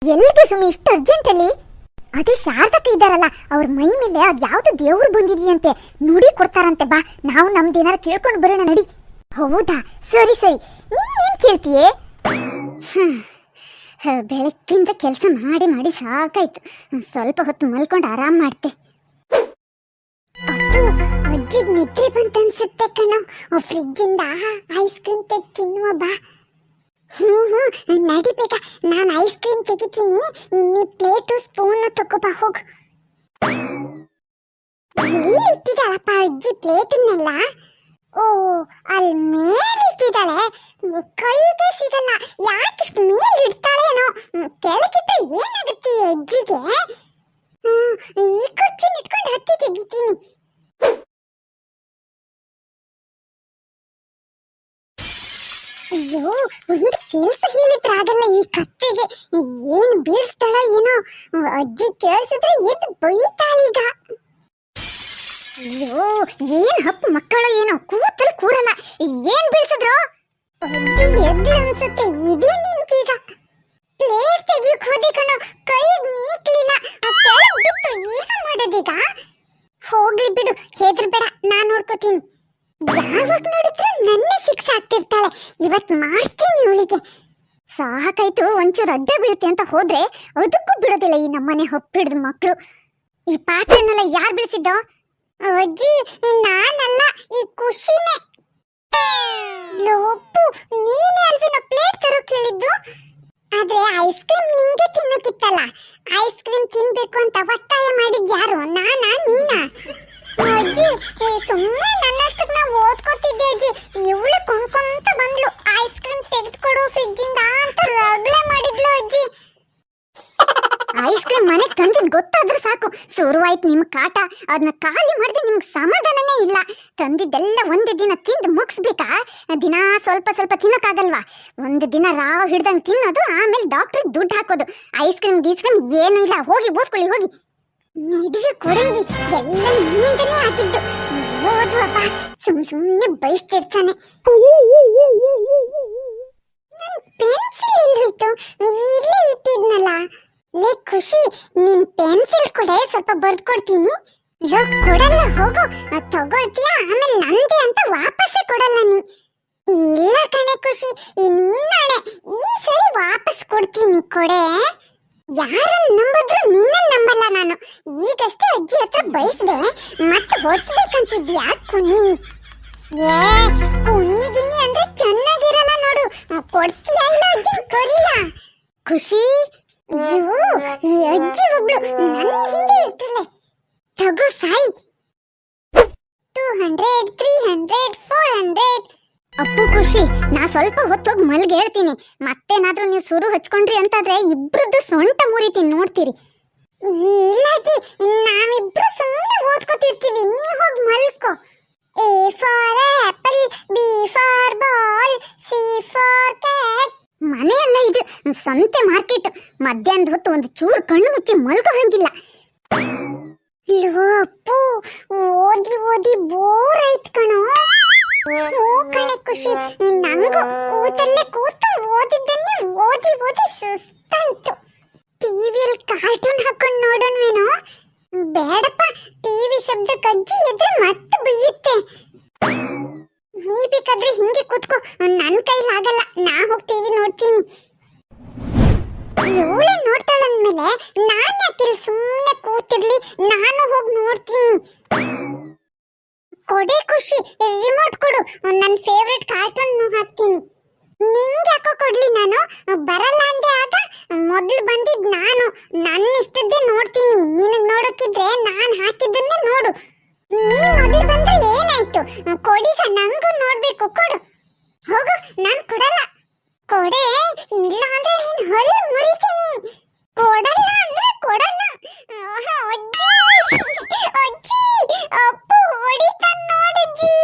ಎಲ್ಲಿಗೆ ಸುಮ್ಮನೆ ಇಷ್ಟು ಅರ್ಜೆಂಟಲ್ಲಿ? ಅದೇ ಶಾರದಕ್ಕ ಇದ್ದಾರಲ್ಲ, ಅವ್ರ ಮೈ ಮೇಲೆ ಅದು ಯಾವ್ದು ದೇವ್ರು ಬಂದಿದೆಯಂತೆ, ನುಡಿ ಕೊಡ್ತಾರಂತೆ. ಬಾ, ನಾವು ನಮ್ದೇನಾರು ಕೇಳ್ಕೊಂಡು ಬರೋಣ ನಡಿ. ಹೌದಾ, ಸರಿ ಸರಿ. ನೀನೇನ್ ಕೇಳ್ತೀಯೇ? ಬೆಳಗ್ಗಿಂದ ಕೆಲಸ ಮಾಡಿ ಮಾಡಿ ಸಾಕಾಯ್ತು. ಸ್ವಲ್ಪ ಹೊತ್ತು ಮಲ್ಕೊಂಡು ಆರಾಮ್ ಮಾಡ್ತೆ. ಅಜ್ಜಿಗೆ ನಿದ್ರೆ ಬಂತ ಅನ್ಸುತ್ತೆ ಕಣ. ಫ್ರಿಜ್ ಇಂದ ಐಸ್ ಕ್ರೀಮ್ ತೆಗೆದು ತಿನ್ನುವ ಬಾ. ನಡಿ ಬೇಗ, ನಾನು ಐಸ್ ಕ್ರೀಮ್ ತೆಗಿತೀನಿ. ಇನ್ನಿ ಪ್ಲೇಟು ಸ್ಪೂನ್ ತಗೋಬಾ, ಹೋಗು. ಎಲ್ಲಿ ಇಟ್ಟಿದ್ದಾಳಪ್ಪ ಅಜ್ಜಿ ಪ್ಲೇಟನ್ನೆಲ್ಲ? ಓ, ಅಲ್ಲಿ ಮೇಲೆ ಇಟ್ಟಿದ್ದಾಳೆ. ಕೈಗೆ ಸಿಗಲ್ಲ. ಯಾಕಿಷ್ಟು ಮೇಲೆ ಇಡ್ತಾಳೇನೋ? ಕೆಳಗಿಟ್ಟ ಏನಾಗುತ್ತೆ ಈ ಅಜ್ಜಿಗೆ? ಈ ಕುರ್ಚಿನ ಇಟ್ಕೊಂಡು ಹತ್ತಿ ತೆಗಿತೀನಿ. ಅಯ್ಯೋ, ಒಂದು ಕೆಲಸ ಹೇಳಿದ್ರೆ ಆಗಲ್ಲ ಈ ಕತ್ತೆಗೆ. ಏನು ಬೀಳ್ತಾಳ ಏನೋ. ಅಜ್ಜಿ ಕೇಳಿಸಿದ್ರೆ ಎದ್ದು ಬೈತಾಳೀಗ. ಅಯ್ಯೋ, ಏನ್ ಹಪ್ಪು ಮಕ್ಕಳು ಏನೋ, ಕೂತಲು ಕೂರಲ್ಲ. ಏನ್ ಬೀಳ್ಸಿದ್ರು? ಅಜ್ಜಿ ಎದ್ದು ಅನ್ಸುತ್ತೆ. ಇದೇ ನಿನ್ಕೀಗ. ಪ್ಲೇಟ್ ತೆಗಿಯಕ್ ಹೋದೆ ಕಣೋ, ಕೈಗ್ ನೀಕ್ಲಿಲ್ಲ. ಕೆಳಗ್ ಬಿತ್ತು. ಈಗ ಮಾಡೋದೀಗ? ಹೋಗ್ಲಿ ಬಿಡು, ಹೆದರ್ಬೇಡ, ನಾನ್ ನೋಡ್ಕೋತೀನಿ. ಯಾವಾಗ ನೋಡಿದ್ರು ನನ್ನೇ ಸಿಕ್ಸ್ ಆಗ್ತಿರ್ತಾಳೆ. ಇವತ್ ಮಾಡ್ತೀನಿ ಅವಳಿಗೆ. ಸಾಕಾಯ್ತು. ಒಂಚೂರು ಅಡ್ಡ ಬೀಳುತ್ತೆ ಅಂತ ಹೋದ್ರೆ ಅದಕ್ಕೂ ಬಿಡೋದಿಲ್ಲ ಈ ನಮ್ಮನೆ ಹೊಪ್ಪಿಡ್ದು ಮಕ್ಕಳು. ಈ ಪಾತ್ರೆನೆಲ್ಲ ಯಾರು ಬೀಳ್ಸಿದ್ದೋ? ಅಜ್ಜಿ, ನಾನಲ್ಲ, ಈ ಖುಷಿನೇ. ಲೋಪು, ನೀನೇ ಅಲ್ವೇನ ಪ್ಲೇಟ್ ತರೋ ಕೇಳಿದ್ದು? ಆದ್ರೆ ಐಸ್ ಕ್ರೀಮ್ ನಿಂಗೆ ತಿನ್ನೋಕಿತ್ತಲ್ಲ. ಐಸ್ ಕ್ರೀಮ್ ತಿನ್ಬೇಕು ಅಂತ ಒತ್ತಾಯ ಮಾಡಿದ್ ಯಾರು, ನಾನಾ ನೀನಾ? ಅಜ್ಜಿ, ಸುಮ್ಮನೆ ನನ್ನಷ್ಟಕ್ಕೆ ನಾವು ಓದ್ಕೋತಿದ್ದೆ ಅಜ್ಜಿ. ಇವಳು ಕೊಂಡ್ಕೊಂತ ಬಂದ್ಲು, ಐಸ್ ಕ್ರೀಮ್ ತೆಗೆದುಕೊಡು ಫ್ರಿಜ್ ಇಂದ ಅಂತ ರಗಳೆ ಮಾಡಿದ್ಲು ಅಜ್ಜಿ. ಐಸ್ ಕ್ರೀಮ್ ಮನೆಗೆ ತಂದಿದ್ ಗೊತ್ತಾದ್ರೂ ಸಾಕು, ಶುರುವಾಯ್ತು ನಿಮ್ ಕಾಟ. ಅದನ್ನ ಖಾಲಿ ಮಾಡಿದ್ರೆ ನಿಮ್ಗೆ ಸಮಾಧಾನನೇ ಇಲ್ಲ. ತಂದಿದ್ದೆಲ್ಲ ಒಂದೇ ದಿನ ತಿಂದು ಮುಗಿಸ್ಬೇಕಾ? ದಿನ ಸ್ವಲ್ಪ ಸ್ವಲ್ಪ ತಿನ್ನೋಕ್ಕಾಗಲ್ವಾ? ಒಂದು ದಿನ ರಾವ್ ಹಿಡ್ದಂಗೆ ತಿನ್ನೋದು, ಆಮೇಲೆ ಡಾಕ್ಟ್ರಿಗೆ ದುಡ್ಡು ಹಾಕೋದು. ಐಸ್ ಕ್ರೀಮ್ ಗೀಸ್ ಕ್ರೀಮ್ ಏನೂ ಇಲ್ಲ. ಹೋಗಿ ಓದ್ಕೊಳ್ಳಿ ಹೋಗಿ. ನಿಜ ಕೊಡಂಗಿ, ಎಲ್ಲ ನಿನ್ನಿಂದನೇ ಆಗಿದ್ದು. ಓದುವಪ್ಪ, ಸುಮ್ಮನೆ ಬಯಸ್ತಿರ್ತಾನೆ. ನನ್ ಪೆನ್ಸಿಲ್ ಎಲ್ಲಿತ್ತು? ಇಲ್ಲೇ ಇಟ್ಟಿದ್ನಲ್ಲ. ಲೇ ಖುಷಿ, ನಿನ್ ಪೆನ್ಸಿಲ್ ಕೊಡೆ, ಸ್ವಲ್ಪ ಬರ್ದು ಕೊಡ್ತೀನಿ. ಕೊಡಲ್ಲ, ಹೋಗು. ತಗೊಳ್ತೀಯಾ? ಆಮೇಲೆ ನಂದೆ ಅಂತ ವಾಪಸ್ಸೇ ಕೊಡಲ್ಲ ನೀ. ಇಲ್ಲ ಕಣೆ ಖುಷಿ, ನಿನ್ನಣೆ. ಈ ಸರಿ ವಾಪಸ್ ಕೊಡ್ತೀನಿ, ಕೊಡೆ. ಯಾರನ್ನು ನಂಬಿದ್ರು ನಿನ್ನನ್ನು ನಂಬಲ್ಲ ನಾನು. ಈಗಷ್ಟೇ ಅಜ್ಜಿ ಹತ್ರ ಬಯಸ್ದೆ, ಮತ್ತೆ ಹೊಡ್ಸ್ಬೇಕಂತಿದ್ಯಾ ಕುನ್ನಿ? ಕುನ್ನಿ ಗಿನ್ನಿ ಅಂದ್ರೆ ಚೆನ್ನಾಗಿರಲ್ಲ ನೋಡು. ಕೊಡ್ತೀಯಾ ಇಲ್ಲ ಅಜ್ಜಿ? ಕೊಡ್ಲಿಲ್ಲ ಖುಷಿ. ಈ ಅಜ್ಜಿ ಒಬ್ಳು ನನ್ನ ಹಿಂದೆ ಇರ್ತಾಳೆ. ತಗೋ ಸಾಯಿ. 200, 300, 400. ಅಪ್ಪು ಖುಷಿ, ನಾ ಸ್ವಲ್ಪ ಹೊತ್ತೋಗಿ ಮಲ್ಗೆ ಹೇಳ್ತೀನಿ. ಮತ್ತೇನಾದ್ರೂ ನೀವು ಸುರು ಹಚ್ಕೊಂಡ್ರಿ ಅಂತಾದ್ರೆ ಇಬ್ರದ್ದು ಸೊಂಟ ಮುರಿತೀನಿ, ನೋಡ್ತೀರಿ. ಇಲ್ಲ ಅಜ್ಜಿ, ನಾವಿಬ್ರು ಸುಮ್ಮನೆ ಓದ್ಕೋತಿರ್ತೀವಿ, ನೀ ಹೋಗಿ ಮಲ್ಕೋ. A for apple, B for ball, C for cat. ಮನೆಯಲ್ಲ ಇದು, ಸಂತೆ ಮಾರ್ಕೆಟ್. ಮಧ್ಯಾಹ್ನದ ಹೊತ್ತು ಒಂದು ಚೂರು ಕಣ್ಣು ಮುಚ್ಚಿ ಮಲ್ಕೋ ಹಂಗಿಲ್ಲ. ಅಪ್ಪು, ಓದಿ ಓದಿ ಬೋರ್ ಆಯ್ತು ಕಣೋ. ಕಣೆ ಖುಷಿ, ನಂಗೂ ಕೂತಲ್ಲೇ ಕೂತು ಓದಿದ್ದನ್ನೇ ಓದಿ ಓದಿ ಸುಸ್ತಾಯ್ತು. ಟಿವಿಯಲ್ಲಿ ಕಾರ್ಟೂನ್ ಹಾಕೊಂಡು ನೋಡೋಣವೇನೋ? ಬೇಡಪ್ಪ, ಟಿವಿ ಶಬ್ದಕ್ಕೆ ಅಜ್ಜಿ ಎದ್ರೆ ಮತ್ತೆ ಬೈಯುತ್ತೆ. ನೀ ಬೇಕಾದ್ರೆ ಹಿಂಗೆ ಕೂತ್ಕೋ, ನನ್ನ ಕೈಲಾಗಲ್ಲ. ನಾ ಹೋಗಿ ಟಿವಿ ನೋಡ್ತೀನಿ. ಇವಳೆ ನೋಡ್ತಾಳಂದ್ಮೇಲೆ ನಾನು ಯಾಕಿಲ್ಲಿ ಸುಮ್ಮನೆ ಕೂತಿರ್ಲಿ, ನಾನು ಹೋಗಿ ನೋಡ್ತೀನಿ. ಕೊಡೆ ಖುಷಿ, ರಿಮೋಟ್ ಕೊಡು, ನನ್ನ ಫೇವ್ರೆಟ್ ಕಾರ್ಟೂನ್ ಹಾಕ್ತೀನಿ. ನಿಂಗೆ ಯಾಕೋ ಕೊಡ್ಲಿ ನಾನು? ಬರಲ್ಲ ಅಂದೆ ಆಗ. ಮೊದಲು ಬಂದಿದ್ ನಾನು, ನನ್ನ ಇಷ್ಟದ್ದೇ ನೋಡ್ತೀನಿ. ನಿನಗೆ ನೋಡೋಕಿದ್ರೆ ನಾನು ಹಾಕಿದ್ದನ್ನೇ ನೋಡು. ನೀ ಮೊದಲು ಬಂದ್ರೆ ಏನಾಯ್ತು? ಕೊಡೀಗ, ನಂಗೂ ನೋಡ್ಬೇಕು, ಕೊಡು. ಹೋಗು, ನಾನು ಕೊಡಲ್ಲ. ಕೊಡೆ, ಇಲ್ಲ ಅಂದ್ರೆ ನೀನು ಹೊಲ್ಲು ಮುರಿತೀನಿ. ಕೊಡಲ್ಲ ಅಂದ್ರೆ ಕೊಡಲ್ಲ. ಅಜ್ಜಿ, ಅಪ್ಪು ಹೊಡಿತಾನ ನೋಡಜ್ಜಿ.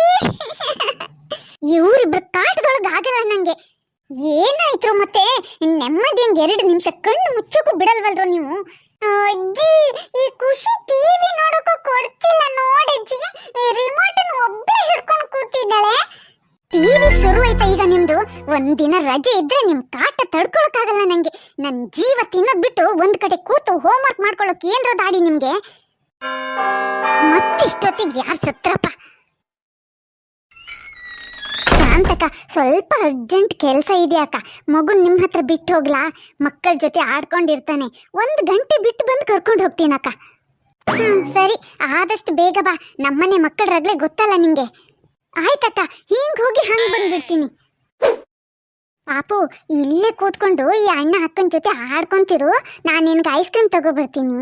ಇವ್ರಿಬ್ರು ಕಾಟ್ದೊಳಗೆ ಆಗಲ್ಲ ನಂಗೆ. ಏನಾಯ್ತು ಮತ್ತೆ? ನೆಮ್ಮದಿಯಿಂದ 2 ನಿಮಿಷ ಕಣ್ಣು ಮುಚ್ಚೋಕು ಬಿಡಲ್ವಲ್ರೋ ನೀವು? ಅಜ್ಜಿ, ಈ ಖುಷಿ ಟಿವಿ ನೋಡೋಕು ಕೊಡ್ತಿಲ್ಲ ನೋಡಜ್ಜಿ. ರಿಮೋಟ್ ಒಬ್ಬಳೇ ಹಿಡ್ಕೊಂಡು ಕೂತಿದ್ದಾಳೆ. ಟಿವಿ ಶುರು ಆಯ್ತಾ ಈಗ ನಿಮ್ದು? ಒಂದಿನ ರಜೆ ಇದ್ರೆ ನಿಮ್ ಕಾಟ ತಡ್ಕೊಳಕ್ಕಾಗಲ್ಲ ನಂಗೆ. ನನ್ ಜೀವ ತಿನ್ನೋದ್ ಬಿಟ್ಟು ಒಂದ್ ಕಡೆ ಕೂತು ಹೋಮ್ ವರ್ಕ್ ಮಾಡ್ಕೊಳಕ್ ಏನ್ರ ದಾಡಿ ನಿಮ್ಗೆ? ಮತ್ತಿಷ್ಟೊತ್ತಿಗೆ ಯಾರು ಸತ್ರಪ್ಪ? ಶಾಂತಕ್ಕ, ಸ್ವಲ್ಪ ಅರ್ಜೆಂಟ್ ಕೆಲಸ ಇದೆಯಾಕ, ಮಗುನ್ ನಿಮ್ ಹತ್ರ ಬಿಟ್ಟು ಹೋಗ್ಲಾ? ಮಕ್ಕಳ ಜೊತೆ ಆಡ್ಕೊಂಡಿರ್ತಾನೆ, 1 ಗಂಟೆ ಬಿಟ್ಟು ಬಂದು ಕರ್ಕೊಂಡು ಹೋಗ್ತೀನಕ್ಕ. ಸರಿ, ಆದಷ್ಟು ಬೇಗ ಬಾ. ನಮ್ಮನೆ ಮಕ್ಕಳ ರಗ್ಲೆ ಗೊತ್ತಲ್ಲ ನಿಂಗೆ. ಆಯ್ತಕ್ಕ, ಹಿಂಗ್ ಹೋಗಿ ಹಂಗ್ ಬಂದ್ಬಿಡ್ತೀನಿ. ಪಾಪು, ಇಲ್ಲೇ ಕೂತ್ಕೊಂಡು ಈ ಅಣ್ಣ ಅಕ್ಕನ ಜೊತೆ ಆಡ್ಕೊಂತಿರು, ನಾನು ನಿನ್ಗೆ ಐಸ್ ಕ್ರೀಮ್ ತಗೋಬರ್ತೀನಿ.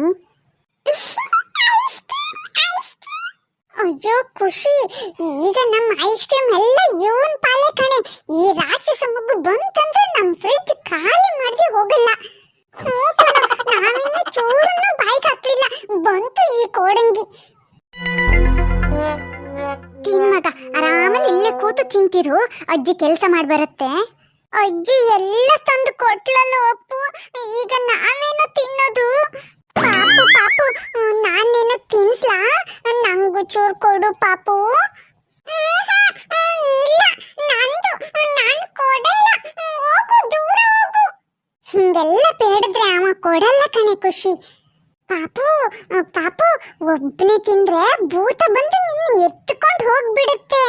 ಅಯ್ಯೋ ಖುಷಿ, ಈಗ ನಮ್ಮ ಐಸ್ ಕ್ರೀಮ್ ಎಲ್ಲ ಇವನ್ ಪಾಲೆ ಕಣೆ. ಈ ರಾಕ್ಷಸ ಮಗು ಬಂತಂದ್ರೆ ನಮ್ ಫ್ರಿಡ್ಜ್ ಖಾಲಿ ಮಾಡದೆ ಹೋಗಲ್ಲ. ನಾವಿನ್ನ ಚೂರನ್ನು ಬಾಯ್ಗೆ ಹಾಕ್ಲಿಲ್ಲ, ಬಂತು ಈ ಕೋಡಂಗಿ. ತಿನ್ ಮಗ, ಆರಾಮಲ್ಲಿ ಇಲ್ಲೇ ಕೂತು ತಿಂತಿರು, ಅಜ್ಜಿ ಕೆಲಸ ಮಾಡಿ ಬರುತ್ತೆ. ಅಜ್ಜಿ ಎಲ್ಲ ತಂದು ಕೊಟ್ಲಲ್ಲ ಅಪ್ಪು, ಈಗ ನಾವೇನು ತಿನ್ನೋದು? ಪಾಪು ಪಾಪು, ನಾನೇನು ತಿನ್ಸ್ಲಾ? ನಂಗೂ ಚೂರು ಕೊಡು ಪಾಪು. ಇಲ್ಲ, ನಂದು, ನಾನು ಕೊಡಲ್ಲ, ಹೋಗು, ದೂರ ಹೋಗು. ಹಿಂಗೆಲ್ಲ ಬೇಡಿದ್ರೆ ಅವ ಕೊಡಲ್ಲ ಕಣೆ ಖುಷಿ. ಪಾಪು ಪಾಪು, ಒಬ್ಬನೇ ತಿಂದ್ರೆ ಭೂತ ಬಂದು ನಿನ್ನ ಎತ್ಕೊಂಡು ಹೋಗ್ಬಿಡುತ್ತೆ.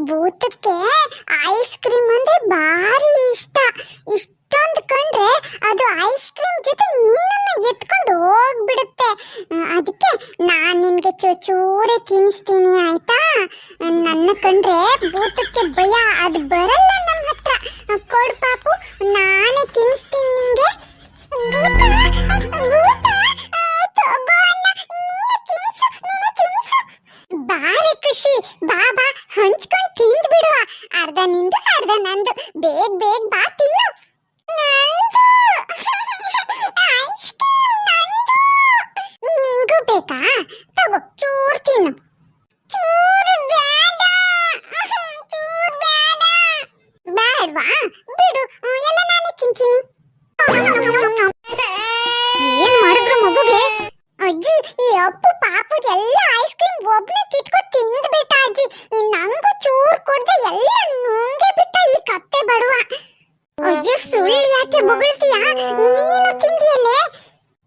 ಭೂತಕ್ಕೆ ಐಸ್ ಕ್ರೀಮ್ ಅಂದ್ರೆ ಭಾರಿ ಇಷ್ಟ. ಇಷ್ಟೊಂದು ಕಂಡ್ರೆ ಅದು ಐಸ್ ಕ್ರೀಮ್ ಜೊತೆ ನಿನ್ನನ್ನ ಎತ್ಕೊಂಡು ಹೋಗ್ಬಿಡುತ್ತೆ. ಅದಕ್ಕೆ ನಾನು ನಿನ್ಗೆ ಚೂರೇ ತಿನ್ನಿಸ್ತೀನಿ, ಆಯ್ತಾ? ನನ್ನ ಕಂಡ್ರೆ ಭೂತಕ್ಕೆ ಭಯ, ಅದು ಬರಲ್ಲ ನಮ್ಮ ಹತ್ರ. ಕೊಡು ಪಾಪು, ನಾನೇ ತಿನ್ನಿಸ್ತೀನಿ ನಿಂಗೆ. ಬಾರಿ ಖುಷಿ, ಬಾಬಾ ಹಂಚ್ಕೊಂಡು ತಿಂದು ಬಿಡುವ. ಅರ್ಧ ನಿಂದು ಅರ್ಧ ನಂದು. ಬೇಗ ಬೇಗ ಬಾ, ತಿನ್ನು. ನಿಂಗೂ ಬೇಕಾ? ತಗೋ, ಚೂರು ತಿನ್ನು. ಚೂರು ಬೇಡವಾ? ಬಿಡು, ಎಲ್ಲ ನಾನೇ ತಿಂತೀನಿ. ಏನ್ ಮಾಡಿದ್ರು ಮಗುಗೆ? ಅಜ್ಜಿ, ಈ ಅಪ್ಪು ಪಾಪು ಎಲ್ಲ ಐಸ್ ಕ್ರೀಮ್ ಒಬ್ನೇ ಕಿತ್ಕೊಂಡು ತಿಂದ್ಬಿಟ್ಟ ಅಜ್ಜಿ. ನಂಗೂ ಚೂರು ಕೊಡ್ದೆ ಎಲ್ಲ ನುಂಗೆ ಬಿಟ್ಟ ಈ ಕತ್ತೆ ಬಡವ. ಅಜ್ಜಿ, ಸುಳ್ಳು ಯಾಕೆ ಬೊಗಳ್ತೀಯ? ನೀನು ತಿಂದಿಯಲ್ಲೇ?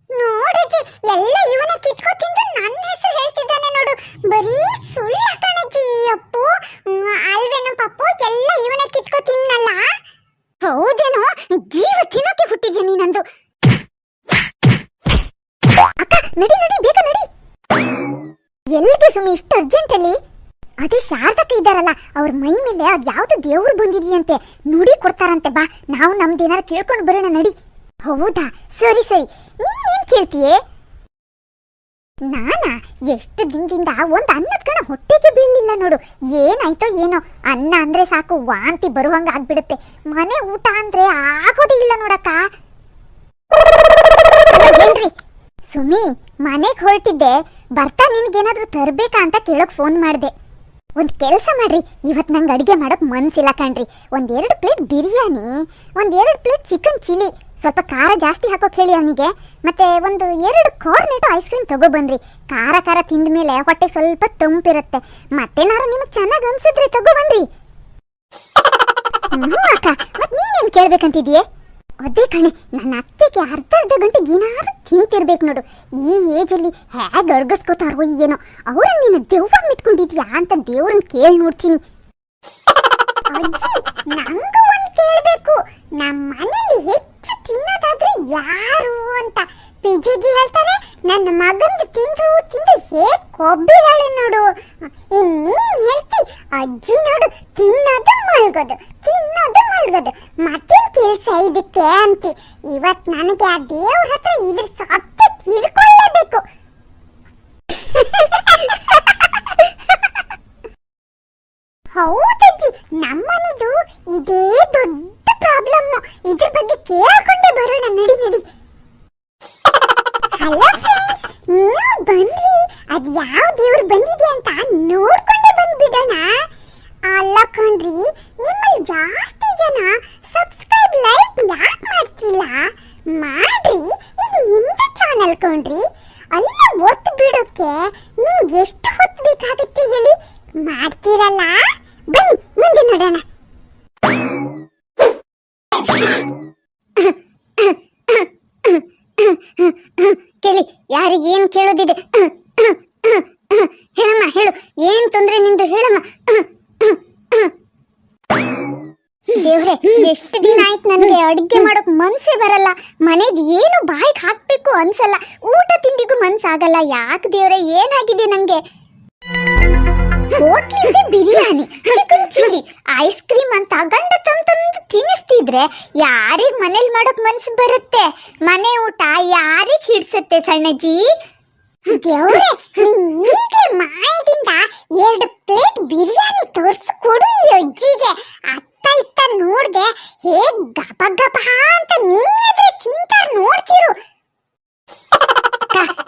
ನೋಡಜ್ಜಿ, ಎಲ್ಲ ಇವನೇ ಕಿತ್ಕೊಂಡು ತಿಂದು ನನ್ನ ಹೆಸರು ಹೇಳ್ತಿದ್ದಾನೆ ನೋಡು. ಬರೀ ಸುಳ್ಳು ಕಣಜ್ಜಿ ಈ ಅಪ್ಪು. ಅಲ್ವೇನು ಪಪ್ಪು, ಎಲ್ಲ ಇವನೇ ಕಿತ್ಕೊಂಡು ತಿನ್ನಲ್ಲ? ಹೌದೇನೋ, ಜೀವ ತಿನ್ನೋಕೆ ಹುಟ್ಟಿದ್ಯ ನೀನಂದು. ಅಕ್ಕ, ನಡಿ ನಡಿ, ಬೇಗ ನಡಿ. ಎಲ್ಲಿಗೆ ಸುಮ್ಮನೆ ಇಷ್ಟು ಅರ್ಜೆಂಟ್ ಅಲ್ಲಿ? ಅದೇ ಶಾರದಕ್ಕ ಇದ್ದಾರಲ್ಲ, ಅವ್ರ ಮೈ ಮೇಲೆ ಅದ್ ಯಾವ್ದು ದೇವ್ರು ಬಂದಿದೆಯಂತೆ, ನುಡಿ ಕೊಡ್ತಾರಂತೆ. ಬಾ, ನಾವು ನಮ್ದೇನಾರು ಕೇಳ್ಕೊಂಡು ಬರೋಣ, ನಡಿ. ಹೌದಾ, ಸರಿ ಸರಿ. ನೀನೇನ್ ಕೇಳ್ತೀಯೇ? ನಾನಾ ಎಷ್ಟು ದಿನದಿಂದ ಒಂದ್ ಅನ್ನದ ಕಣ ಹೊಟ್ಟೆಗೆ ಬೀಳಲಿಲ್ಲ ನೋಡು. ಏನಾಯ್ತೋ ಏನೋ, ಅನ್ನ ಅಂದ್ರೆ ಸಾಕು ವಾಂತಿ ಬರುವಂಗ ಆಗ್ಬಿಡುತ್ತೆ. ಮನೆ ಊಟ ಅಂದ್ರೆ ಆಗೋದೇ ಇಲ್ಲ ನೋಡಕ್ಕ. ಹೇಳ್ರಿ ಸುಮಿ, ಮನೆಗೆ ಹೊರಟಿದ್ದೆ, ಬರ್ತಾ ನಿನ್ಗೇನಾದ್ರೂ ತರ್ಬೇಕಾ ಅಂತ ಕೇಳೋಕ್ ಫೋನ್ ಮಾಡಿದೆ. ಒಂದ್ ಕೆಲಸ ಮಾಡ್ರಿ, ಇವತ್ ನಂಗೆ ಅಡಿಗೆ ಮಾಡೋಕ್ ಮನ್ಸಿಲ್ಲ ಕಣ್ರಿ. 1-2 plate biryani, 1-2 plate chicken chilli, ಸ್ವಲ್ಪ ಖಾರ ಜಾಸ್ತಿ ಹಾಕೋಕ್ ಹೇಳಿ ಅವನಿಗೆ. ಮತ್ತೆ 1-2 ಕಾರ್ನೆಟೋ ಐಸ್ ಕ್ರೀಮ್ ತಗೊಬನ್ರಿ. ಖಾರ ಖಾರ ತಿಂದ ಮೇಲೆ ಹೊಟ್ಟೆ ಸ್ವಲ್ಪ ತಂಪಿರುತ್ತೆ. ಮತ್ತೇನಾರು ನಿಮಗ್ ಚೆನ್ನಾಗ್ ಅನ್ಸಿದ್ರೆ ತಗೊಬನ್ರಿ. ಅಕ್ಕ, ಮತ್ ನೀನೇನ್ ಕೇಳ್ಬೇಕಂತಿದ್ಯೆ? ಅದೇ ಕಣೆ, ನನ್ನ ಅತ್ತೆಗೆ ಅರ್ಧ ಗಂಟೆಗೆ ಏನಾದ್ರು ತಿಂತಿರ್ಬೇಕು ನೋಡು. ಈ ಏಜಲ್ಲಿ ಹೇಗೆ ಅರ್ಗಿಸ್ಕೋತಾರೋ ಏನೋ. ಅವ್ರನ್ನ ನೀನು ದೆವ್ವಾಗಿ ಮಿಟ್ಕೊಂಡಿದ್ಯಾ ಅಂತ ದೇವ್ರನ್ನ ಕೇಳಿ ನೋಡ್ತೀನಿ. ಅಜ್ಜಿ, ನಂಗೂ ಒಂದು ಕೇಳಬೇಕು. ನಮ್ಮ ಮನೇಲಿ ಹೆಚ್ಚು ತಿನ್ನೋದಾದ್ರೆ ಯಾರು ಅಂತ ಪಿಜುಜಿ ಹೇಳ್ತಾರೆ. ನನ್ನ ಮಗಂದು ತಿಂದು ತಿಂದು ಹೇಗೆ ಕೊಬ್ಬಿದಾಳೆ ನೋಡು. ಇನ್ನೇನು ಹೇಳ್ತಿ? ಅಜ್ಜಿ ನೋಡು, ತಿನ್ನೋದು ಮಲ್ಗೋದು, ತಿನ್ನೋದು ಮಲ್ಗೋದು, ಮತ್ತೇನ್ ಕೆಲಸ ಇದಕ್ಕೆ ಅಂತಿ. ಇವತ್ ನನಗೆ ಆ ದೇವ್ರ ಹತ್ರ ಇದ್ರ ಸತ್ಯ ತಿಳ್ಕೊಳ್ಳೇಬೇಕು. ಹೌದಜ್ಜಿ, ನಮ್ಮನೆದು ಇದೇ ದೊಡ್ಡ ಪ್ರಾಬ್ಲಮ್. ಇದ್ರ ಬಗ್ಗೆ ಕೇಳ್ಕೊಂಡೆ ಬರೋಣ, ನಡಿ ನಡಿ. ಹಲೋ ಫ್ರೆಂಡ್ಸ್, ನೀವು ಬನ್ರಿ. ಅದ್ ಯಾವ ದೇವ್ರು ಬಂದಿದೆ ಅಂತ ನೋಡ್ಕೊಂಡೆ ಬಂದ್ಬಿಡೋಣ. ಅಲ್ಲ ಕಣ್ರಿ, ನಿಮ್ಮಲ್ಲಿ ಜಾಸ್ತಿ ಜನ ಸಬ್ಸ್ಕ್ರೈಬ್ ಲೈಕ್ ಯಾಕೆ ಮಾಡ್ತಿಲ್ಲ? ಮಾಡ್ರಿ, ಇದು ನಿಮ್ದು ಚಾನಲ್ ಕಣ್ರಿ. ಅಲ್ಲ ಒತ್ತು ಬಿಡೋಕೆ ನಿಮ್ಗೆ ಎಷ್ಟು ಹೊತ್ತು ಬೇಕಾಗುತ್ತೆ ಹೇಳಿ? ಮಾಡ್ತೀರಲ್ಲ? ಬನ್ನಿ ಮುಂದೆ ನೋಡೋಣ. ಕೇಳಿ, ಯಾರಿಗೇನು ಕೇಳೋದಿದೆ? ಹೇಳಮ್ಮ, ಹೇಳು, ಏನ್ ತೊಂದ್ರೆ ನಿಂದು, ಹೇಳಮ್ಮ. ದೇವ್ರೆ, ಎಷ್ಟು ದಿನ ಆಯ್ತು ನನಗೆ ಅಡ್ಗೆ ಮಾಡೋಕ್ ಮನ್ಸೇ ಬರಲ್ಲ. ಮನೆದ್ ಏನು ಬಾಯಿಗೆ ಹಾಕ್ಬೇಕು ಅನ್ಸಲ್ಲ, ಊಟ ತಿಂಡಿಗೂ ಮನ್ಸಾಗಲ್ಲ. ಯಾಕೆ ದೇವ್ರೆ, ಏನಾಗಿದೆ ನಂಗೆ? ಹೋಟ್ಲಿಂದ biryani, chicken chilli, ice cream ಅಂತ ಗಂಡ ತಂದು ತಿನ್ನಿಸ್ತಿದ್ರೆ ಯಾರಿಗ್ ಮನೇಲಿ ಮಾಡೋಕ್ ಮನ್ಸು ಬರುತ್ತೆ? ಮನೆ ಊಟ ಯಾರಿಗ್ ಹಿಡ್ಸುತ್ತೆ ಸಣ್ಣಜ್ಜಿ? ದೇವ್ರೆ, ಈಗಲೇ ಮಾಯದಿಂದ 2 ಪ್ಲೇಟ್ ಬಿರಿಯಾನಿ ತೋರಿಸ್ಕೊಡು ಈ ಅಜ್ಜಿಗೆ. ಅತ್ತ ಇತ್ತ ನೋಡ್ದೆ ಹೇಗ್ ಗಪ ಗಪ ಅಂತ ನಿನ್ನೆದ್ರೆ ತಿಂತಾರ ನೋಡ್ತಿರು.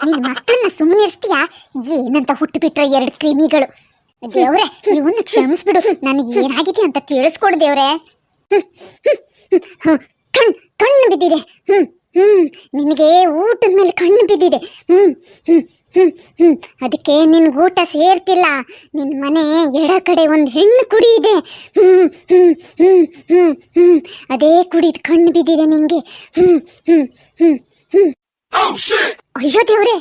ನಿನ್ ಮಕ್ಕಳನ್ನ ಸುಮ್ಮನಿರ್ತೀಯಾ? ಏನಂತ ಹುಟ್ಟುಬಿಟ್ರೆ 2 ಕ್ರಿಮಿಗಳು. ದೇವ್ರೆ, ಇವನ್ನ ಕ್ಷಮಿಸ್ಬಿಡು, ನನಗೆ ಏನಾಗಿದೆ ಅಂತ ತಿಳಿಸ್ಕೊಡು ದೇವ್ರೆ. ಕಣ್ಣು ಬಿದ್ದಿದೆ. ನಿನಗೆ ಊಟದ ಮೇಲೆ ಕಣ್ಣು ಬಿದ್ದಿದೆ. ಅದಕ್ಕೆ ನಿನ್ಗೆ ಊಟ ಸೇರ್ತಿಲ್ಲ. ನಿನ್ನ ಮನೆ ಎಡ ಕಡೆ ಒಂದು ಹೆಣ್ಣು ಕುಡಿ ಇದೆ. ಅದೇ ಕುಡಿದು ಕಣ್ಣು ಬಿದ್ದಿದೆ ನಿಂಗೆ. ಅಯ್ಯೋ ದೇವ್ರೆ,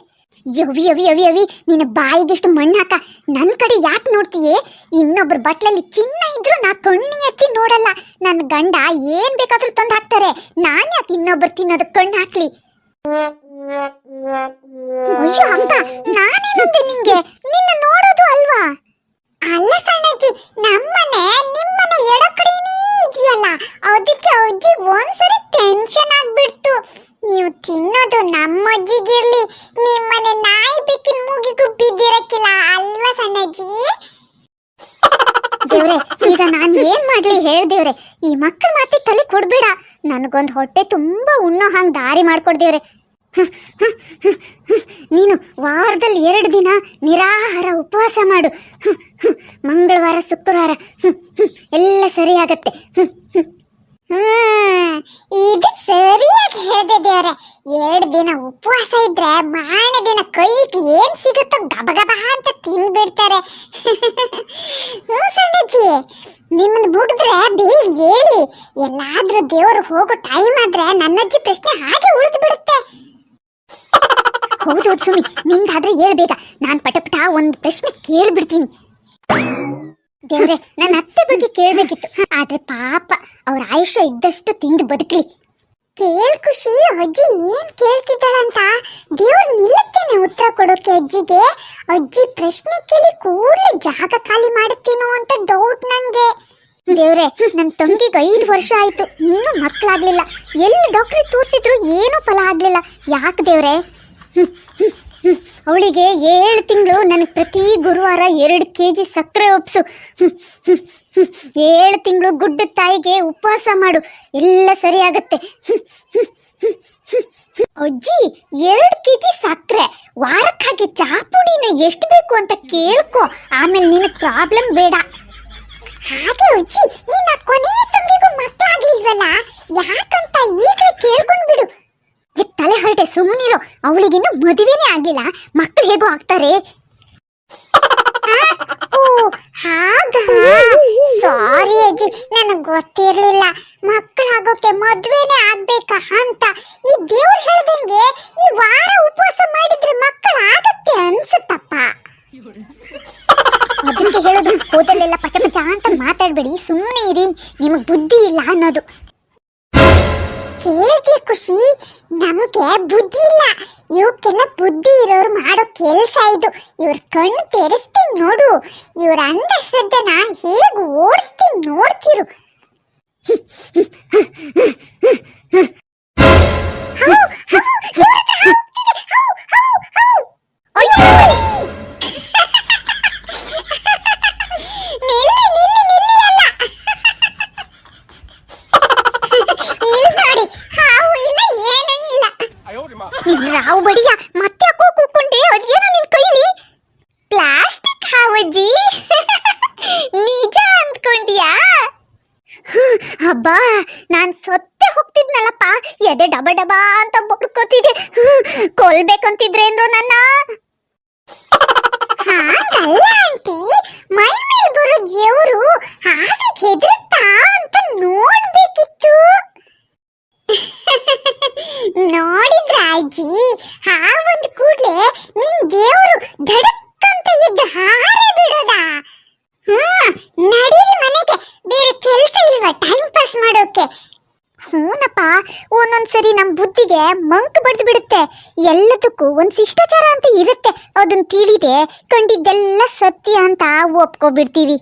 ಯವಿ ಯವಿ ಯವಿ ಯವಿ, ನಿನ್ನ ಬಾಯಿಗೆಷ್ಟು ಮಣ್ಣು ಹಾಕ. ನನ್ನ ಕಡೆ ಯಾಕೆ ನೋಡ್ತೀಯೇ? ಇನ್ನೊಬ್ರ ಬಟ್ಲಲ್ಲಿ ಚಿನ್ನ ಇದ್ರು ನಾ ಕಣ್ಣು ಎತ್ತಿ ನೋಡಲ್ಲ. ನನ್ನ ಗಂಡ ಏನ್ ಬೇಕಾದ್ರೂ ತಂದು ಹಾಕ್ತಾರೆ, ನಾನು ಯಾಕೆ ಇನ್ನೊಬ್ರು ತಿನ್ನೋದಕ್ಕೆ ಕಣ್ಣು ಹಾಕ್ಲಿ? ಅಯ್ಯೋ ಅಂತ ನಾನೇನಂತೆ ನಿಂಗೆ? ನಿನ್ನ ನೋಡೋದು ಅಲ್ವಾ? ಅಲ್ಲ ಸಣ್ಣಜ್ಜಿ, ನಮ್ಮನೆ ನಿಮ್ಮನೆ ಎಡ ಕಡೆನೇ ಇದೆಯಲ್ಲ, ಅದಕ್ಕೆ ಅಜ್ಜಿ ಒಂದ್ಸರಿ ಟೆನ್ಷನ್ ಆಗ್ಬಿಡ್ತು. ನೀವು ತಿನ್ನೋದು ನಮ್ಮ ಅಜ್ಜಿಗಿರ್ಲಿ, ನಿಮ್ಮನೆ ನಾಯಿ ಬೇಕಿನ ಮೂಗಿಗೂ ಬಿದ್ದಿರಕ್ಕಿಲ್ಲ ಅಲ್ವಾ ಸಣ್ಣಜ್ಜಿ? ದೇವ್ರೆ, ಈಗ ನಾನು ಏನ್ ಮಾಡ್ಲಿ ಹೇಳ್ದೇವ್ರೆ? ಈ ಮಕ್ಕಳ ಮಾತಿ ತಲೆ ಕೊಡ್ಬೇಡ. ನನಗೊಂದು ಹೊಟ್ಟೆ ತುಂಬಾ ಉಣ್ಣೋ ಹಂಗೆ ದಾರಿ ಮಾಡ್ಕೊಡ್ದೇವ್ರೆ. ನೀನು ವಾರದಲ್ಲಿ 2 ದಿನ ನಿರಾಹಾರ ಉಪವಾಸ ಮಾಡು. ಮಂಗಳವಾರ ಶುಕ್ರವಾರ ಎಲ್ಲ ಸರಿಯಾಗತ್ತೆ. ಇದು ಸರಿಯಾಗಿ ಹೇಳಿದೆ ದೇವ್ರೆ. 2 ದಿನ ಉಪವಾಸ ಇದ್ರೆ ಮಾರನೇ ದಿನ ಕೈಗೆ ಏನ್ ಸಿಗುತ್ತೋ ಗಬಗಬ ಅಂತ ತಿನ್ಬಿಡ್ತಾರೆ. ಸಣ್ಣಜ್ಜಿ, ನಿಮ್ಮನ್ನ ಮುಗಿದ್ರೆ ಬೇಗ ಹೇಳಿ. ಎಲ್ಲಾದ್ರೂ ದೇವರು ಹೋಗೋ ಟೈಮ್ ಆದ್ರೆ ನನ್ನಜ್ಜಿ ಪ್ರಶ್ನೆ ಹಾಗೆ ಉಳಿದು ಬಿಡುತ್ತೆ. ಹೌದು ಸುಮಿ, ನಿಂದಾದ್ರೆ ಹೇಳ್ಬೇಕ. ನಾನ್ ಪಟಪಟ ಒಂದು ಪ್ರಶ್ನೆ ಕೇಳ್ಬಿಡ್ತೀನಿ. ದೇವ್ರೆ, ನನ್ನ ಅತ್ತೆ ಬಗ್ಗೆ ಕೇಳ್ಬೇಕಿತ್ತು, ಆದ್ರೆ ಪಾಪ ಅವ್ರ ಆಯುಷ್ಯ ಇದ್ದಷ್ಟು ತಿಂದು ಬದುಕ್ಲಿ. ಕೇಳ್ ಖುಷಿ, ಅಜ್ಜಿ ಏನ್ ಕೇಳ್ತಿದ್ದಾಳಂತ. ದೇವ್ರು ನಿಲ್ಲತ್ತೇನೆ ಉತ್ತರ ಕೊಡೋಕೆ ಅಜ್ಜಿಗೆ. ಅಜ್ಜಿ ಪ್ರಶ್ನೆ ಕೇಳಿ ಕೂಡಲೇ ಜಾಗ ಖಾಲಿ ಮಾಡುತ್ತೇನೋ ಅಂತ ಡೌಟ್ ನಂಗೆ. ದೇವ್ರೆ, ನನ್ನ ತಂಗಿಗೆ 5 ವರ್ಷ ಆಯ್ತು, ಇನ್ನೂ ಮಕ್ಕಳಾಗ್ಲಿಲ್ಲ. ಎಲ್ಲಿ ಡಾಕ್ಟ್ರಿಗೆ ತೋರಿಸಿದ್ರು ಏನೂ ಫಲ ಆಗ್ಲಿಲ್ಲ. ಯಾಕೆ ದೇವ್ರೆ? ಅವಳಿಗೆ 7 ತಿಂಗಳು ನನಗೆ ಪ್ರತಿ ಗುರುವಾರ 2 kg ಸಕ್ಕರೆ ಒಪ್ಸು. 7 ತಿಂಗಳು ಗುಡ್ಡ ತಾಯಿಗೆ ಉಪವಾಸ ಮಾಡು, ಎಲ್ಲ ಸರಿಯಾಗತ್ತೆ. ಅಜ್ಜಿ, 2 kg ಸಕ್ಕರೆ ವಾರಕ್ಕಾಗಿ ಚಾಪುಡಿನ ಎಷ್ಟು ಬೇಕು ಅಂತ ಕೇಳ್ಕೊ, ಆಮೇಲೆ ನಿನಗೆ ಪ್ರಾಬ್ಲಮ್ ಬೇಡ. ಹಾಗೆ ಅಜ್ಜಿ, ನಿನ್ನ ಕೊನೆಯ ತಂಗಿಗೂ ಮಕ್ಕಳಾಗ್ಲಿಲ್ವಲ್ಲ, ಯಾಕಂತ ಈಗಲೇ ಕೇಳ್ಕೊಂಡು ಬಿಡು. ತಲೆ ಹೊರಟೆ, ಸುಮ್ಮನಿರೋ. ಅವಳಿಗಿನ್ನೂ ಮದುವೆನೇ ಆಗಿಲ್ಲ, ಮಕ್ಕಳು ಹೇಗೋ ಆಗ್ತಾರೆ? ಓ ಹಾಗ, ಸಾರಿ ಅಜ್ಜಿ, ನನಗೆ ಗೊತ್ತಿರ್ಲಿಲ್ಲ ಮಕ್ಕಳಾಗೋಕೆ ಮದುವೆನೇ ಆಗ್ಬೇಕಾ ಅಂತ. ಈ ದೇವ್ರು ಹೇಳ್ದಂಗೆ ಈ ವಾರ ಉಪವಾಸ ಮಾಡಿದ್ರೆ ಮಕ್ಕಳಾಗತ್ತೆ ಅನ್ಸುತ್ತಪ್ಪ. ಅದಕ್ಕೆ ಹೇಳೋದು, ಕೂದಲೆಲ್ಲ ಪಚ ಪಚ ಅಂತ ಮಾತಾಡ್ಬೇಡಿ, ಸುಮ್ಮನೆ ಇರಿ, ನಿಮಗೆ ಬುದ್ಧಿ ಇಲ್ಲ ಅನ್ನೋದು. ಕೇಳಿದೆ ಖುಷಿ, ನಮಗೆ ಬುದ್ಧಿ ಇಲ್ಲ. ಇವಕ್ಕೆಲ್ಲ ಬುದ್ಧಿ ಇರೋರು ಮಾಡೋ ಕೆಲಸ ಇದು. ಇವ್ರ ಕಣ್ಣು ತೆರೆಸ್ತೀನಿ ನೋಡು, ಇವ್ರ ಅಂಧಶ್ರದ್ಧೆನ ಹೇಗೆ ಓಡಿಸ್ತೀನಿ ನೋಡ್ತಿರು. ರಾವು ಬಡಿಯ ಮತ್ತೆ ಹಾಕೋ ಕೂಕೊಂಡೆ, ಅದೇನೋ ನಿನ್ ಕೈಲಿ ಪ್ಲಾಸ್ಟಿಕ್ ಹಾವಜ್ಜಿ. ನಿಜ ಅಂದ್ಕೊಂಡಿಯಾ? ಹಬ್ಬಾ, ನಾನ್ ಸೊತ್ತೆ ಹೋಗ್ತಿದ್ನಲ್ಲಪ್ಪ, ಎದೆ ಡಬ ಡಬ ಅಂತ ಬಡ್ಕೋತಿದ್ದೆ. ಕೊಲ್ಬೇಕಂತಿದ್ರೇನ್ರು ನನ್ನ? ಹಾಗಲ್ಲ ಆಂಟಿ, ಮೈ ಮೇಲೆ ಬರೋ ದೇವ್ರು ಹಾಗೆ ಹೆದರುತ್ತಾ ಅಂತ ನೋಡ್ಬೇಕಿತ್ತು. ನೋಡಿದ್ರ ಅಜ್ಜಿ ಹಾವೊಂದು ಕೂಡ್ಲೆ ನಿನ್ ದೇವ್ರು ಧಡಕ್ಕಂತ ಇದ್ದ ಹಾರೇ ಬಿಡೋದ. ನಡೀರಿ ಮನೆಗೆ, ಬೇರೆ ಕೆಲಸ ಇಲ್ವಾ ಟೈಮ್ ಪಾಸ್ ಮಾಡೋಕೆ? ಹೂನಪ್ಪ, ಒಂದೊಂದ್ಸರಿ ನಮ್ ಬುದ್ಧಿಗೆ ಮಂಕ್ ಬಡ್ದು ಬಿಡುತ್ತೆ. ಎಲ್ಲದಕ್ಕೂ ಒಂದ್ ಶಿಷ್ಟಾಚಾರ ಅಂತ ಇರುತ್ತೆ, ಅದನ್ನ ತಿಳಿದೆ ಕಂಡಿದ್ದೆಲ್ಲ ಸತ್ಯ ಅಂತ ಒಪ್ಕೊಬಿಡ್ತೀವಿ.